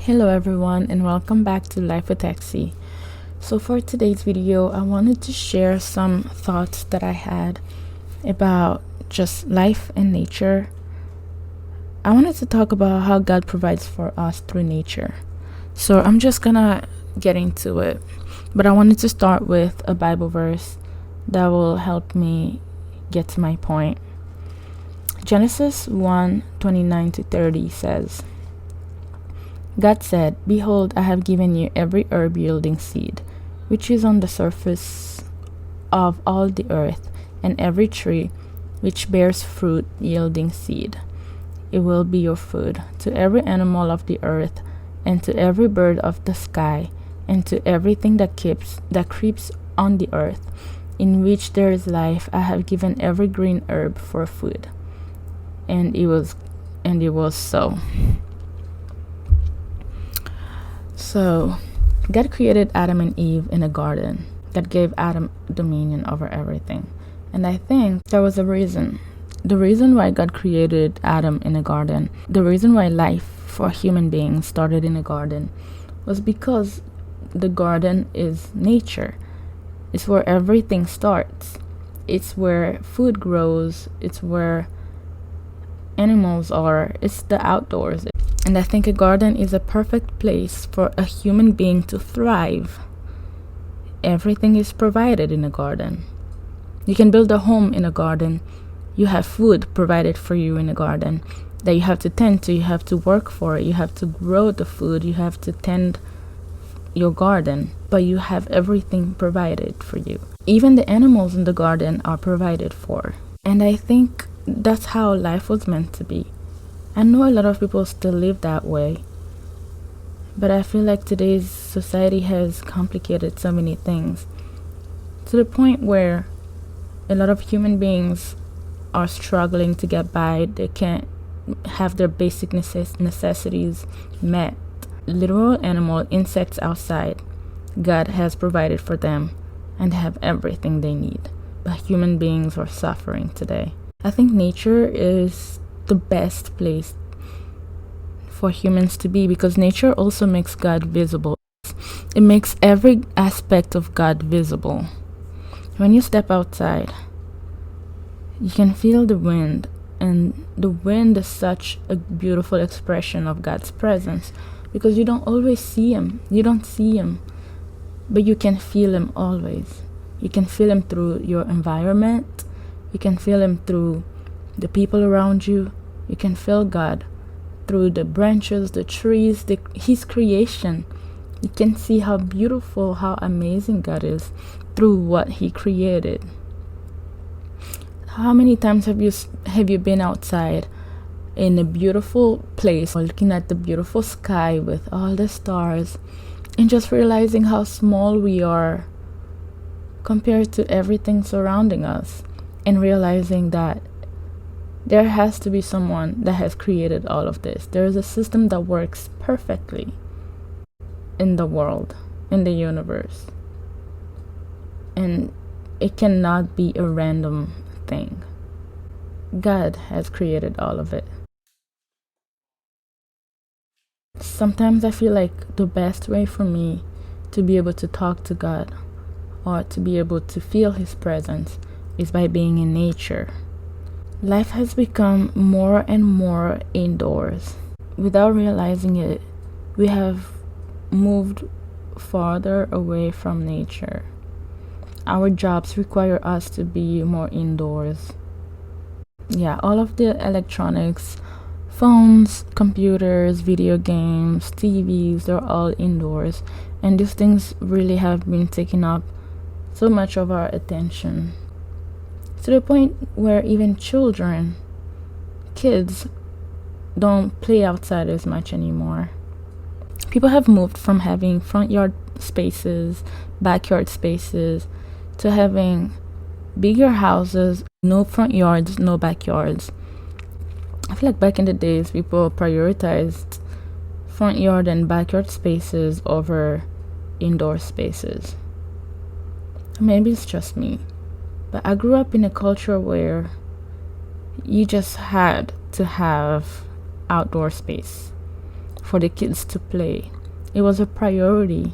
Hello everyone and welcome back to Life with Taxi. So for today's video, I wanted to share some thoughts that I had about just life and nature. I wanted to talk about how God provides for us through nature. So I'm just gonna get into it, but I wanted to start with a Bible verse that will help me get to my point. Genesis 1:29-30 says, God said, "Behold, I have given you every herb yielding seed, which is on the surface of all the earth, and every tree which bears fruit yielding seed. It will be your food. To every animal of the earth, and to every bird of the sky, and to everything that creeps on the earth, in which there is life, I have given every green herb for food." And it was so. So, God created Adam and Eve in a garden that gave Adam dominion over everything. And I think there was a reason. The reason why God created Adam in a garden, the reason why life for human beings started in a garden, was because the garden is nature. It's where everything starts. It's where food grows. It's where animals are. It's the outdoors. And I think a garden is a perfect place for a human being to thrive. Everything is provided in a garden. You can build a home in a garden. You have food provided for you in a garden that you have to tend to. You have to work for it. You have to grow the food. You have to tend your garden. But you have everything provided for you. Even the animals in the garden are provided for. And I think that's how life was meant to be. I know a lot of people still live that way, but I feel like today's society has complicated so many things to the point where a lot of human beings are struggling to get by. They can't have their basic necessities met. Literal animal insects outside, God has provided for them and have everything they need. But human beings are suffering today. I think nature is the best place for humans to be because nature also makes God visible. It makes every aspect of God visible. When you step outside, you can feel the wind, and the wind is such a beautiful expression of God's presence because you don't always see him. You don't see him, but you can feel him always. You can feel him through your environment. You can feel him through the people around you. You can feel God through the branches, the trees, his creation. You can see how beautiful, how amazing God is through what he created. How many times have you been outside in a beautiful place, looking at the beautiful sky with all the stars, and just realizing how small we are compared to everything surrounding us, and realizing that there has to be someone that has created all of this. There is a system that works perfectly in the world, in the universe. And it cannot be a random thing. God has created all of it. Sometimes I feel like the best way for me to be able to talk to God or to be able to feel his presence is by being in nature. Life has become more and more indoors. Without realizing it, we have moved farther away from nature. Our jobs require us to be more indoors. Yeah, all of the electronics, phones, computers, video games, TVs, they're all indoors. And these things really have been taking up so much of our attention, to the point where even kids don't play outside as much anymore. People have moved from having front yard spaces, backyard spaces, to having bigger houses, no front yards, no backyards. I feel like back in the days, people prioritized front yard and backyard spaces over indoor spaces. Maybe it's just me. But I grew up in a culture where you just had to have outdoor space. for the kids to play. It was a priority.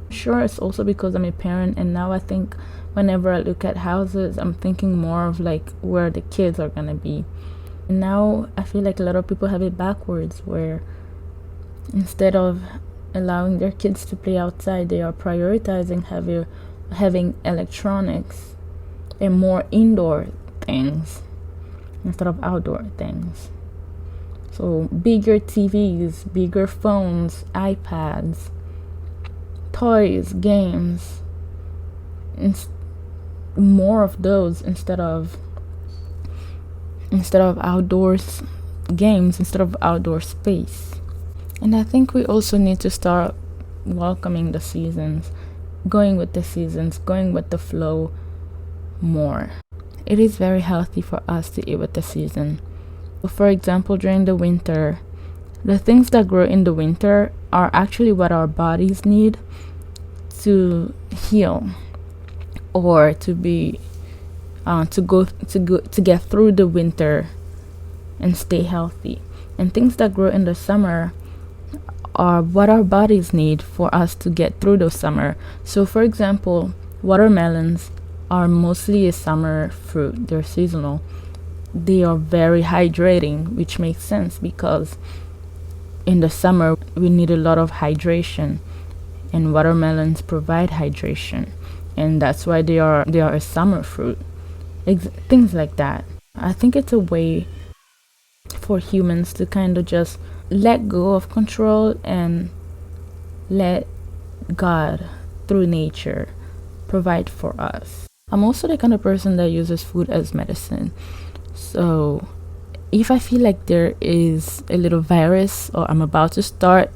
Sure, it's also because I'm a parent, and now I think whenever I look at houses, I'm thinking more of like where the kids are gonna be. And now I feel like a lot of people have it backwards, where instead of allowing their kids to play outside, they are prioritizing having electronics and more indoor things instead of outdoor things. So bigger TVs, bigger phones, iPads, toys, games, more of those instead of outdoors games, instead of outdoor space. And I think we also need to start welcoming the seasons, going with the seasons, going with the flow more. It is very healthy for us to eat with the season. For example, during the winter, the things that grow in the winter are actually what our bodies need to heal, or to be to get through the winter and stay healthy. And things that grow in the summer are what our bodies need for us to get through the summer. So for example, watermelons are mostly a summer fruit. They're seasonal. They are very hydrating, which makes sense because in the summer we need a lot of hydration, and watermelons provide hydration, and that's why they are a summer fruit. Things like that. I think it's a way for humans to kind of just let go of control and let God, through nature, provide for us. I'm also the kind of person that uses food as medicine. So if I feel like there is a little virus or I'm about to start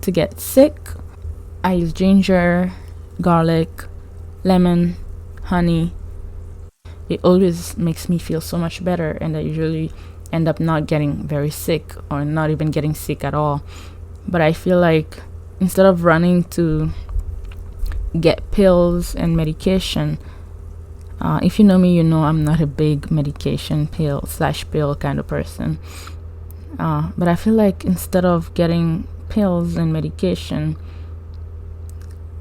to get sick, I use ginger, garlic, lemon, honey. It always makes me feel so much better, and I usually end up not getting very sick or not even getting sick at all. But I feel like instead of running to get pills and medication, if you know me, you know I'm not a big medication pill kind of person. But I feel like instead of getting pills and medication,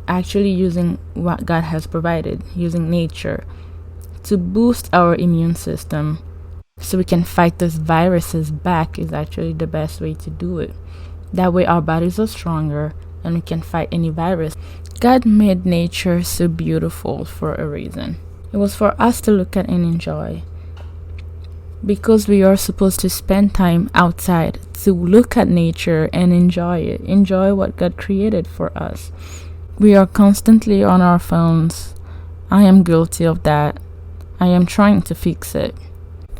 actually using what God has provided, using nature to boost our immune system so we can fight those viruses back, is actually the best way to do it. That way our bodies are stronger and we can fight any virus. God made nature so beautiful for a reason. It was for us to look at and enjoy. Because we are supposed to spend time outside to look at nature and enjoy it. Enjoy what God created for us. We are constantly on our phones. I am guilty of that. I am trying to fix it.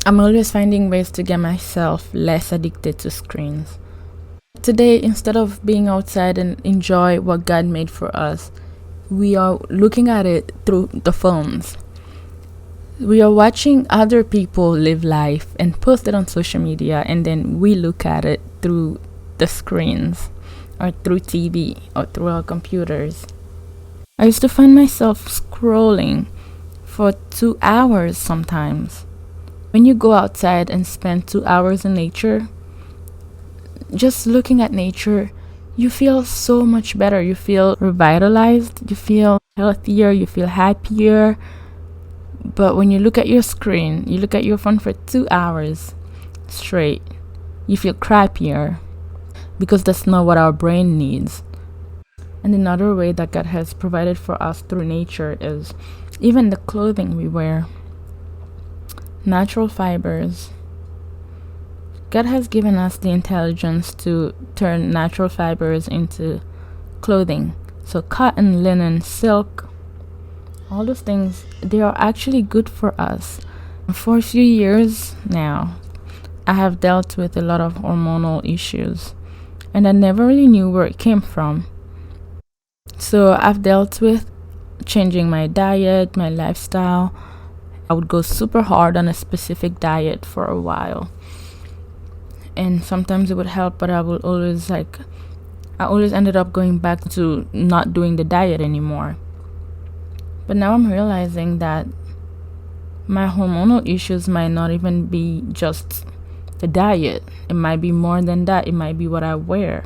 I'm always finding ways to get myself less addicted to screens. Today, instead of being outside and enjoy what God made for us, we are looking at it through the phones. We are watching other people live life and post it on social media, and then we look at it through the screens or through TV or through our computers. I used to find myself scrolling for 2 hours sometimes. When you go outside and spend 2 hours in nature, just looking at nature, you feel so much better. You feel revitalized, you feel healthier, you feel happier. But when you look at your screen, you look at your phone for 2 hours straight, you feel crappier because that's not what our brain needs. And another way that God has provided for us through nature is even the clothing we wear. Natural fibers. God has given us the intelligence to turn natural fibers into clothing. So cotton, linen, silk, all those things, they are actually good for us. For a few years now, I have dealt with a lot of hormonal issues, and I never really knew where it came from. So I've dealt with changing my diet, my lifestyle. I would go super hard on a specific diet for a while, and sometimes it would help, but I always ended up going back to not doing the diet anymore. But now I'm realizing that my hormonal issues might not even be just the diet. It might be more than that. It might be what I wear.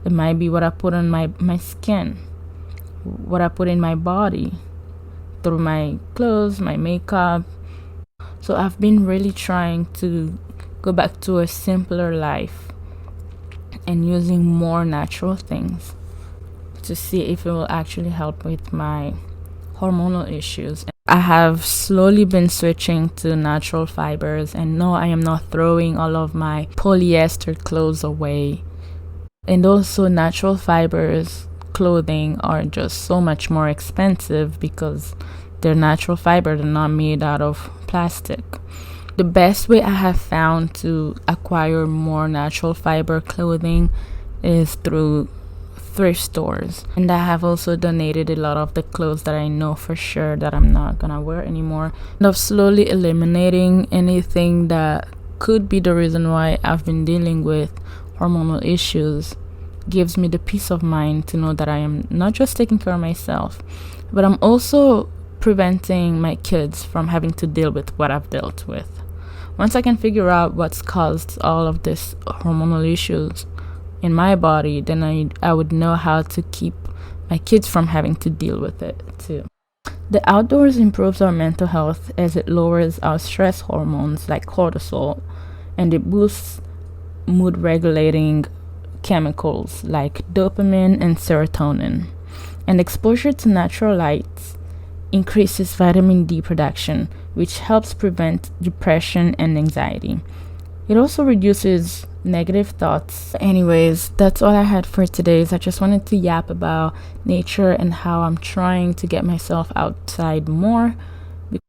It might be what I put on my skin, what I put in my body through my clothes, my makeup. So I've been really trying to go back to a simpler life and using more natural things to see if it will actually help with my hormonal issues. I have slowly been switching to natural fibers, and no, I am not throwing all of my polyester clothes away. And also, natural fibers clothing are just so much more expensive because they're natural fiber, they're not made out of plastic. The best way I have found to acquire more natural fiber clothing is through thrift stores, and I have also donated a lot of the clothes that I know for sure that I'm not gonna wear anymore, and of slowly eliminating anything that could be the reason why I've been dealing with hormonal issues. Gives me the peace of mind to know that I am not just taking care of myself, but I'm also preventing my kids from having to deal with what I've dealt with. Once I can figure out what's caused all of this hormonal issues in my body, then I would know how to keep my kids from having to deal with it too. The outdoors improves our mental health as it lowers our stress hormones like cortisol, and it boosts mood regulating chemicals like dopamine and serotonin. And exposure to natural lights increases vitamin D production, which helps prevent depression and anxiety. It also reduces negative thoughts. Anyways, that's all I had for today. I just wanted to yap about nature and how I'm trying to get myself outside more.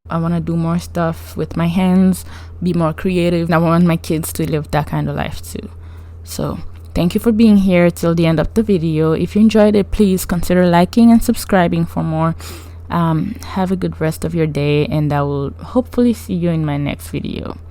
I want to do more stuff with my hands, be more creative. I want my kids to live that kind of life too. So thank you for being here till the end of the video. If you enjoyed it, please consider liking and subscribing for more. Have a good rest of your day, and I will hopefully see you in my next video.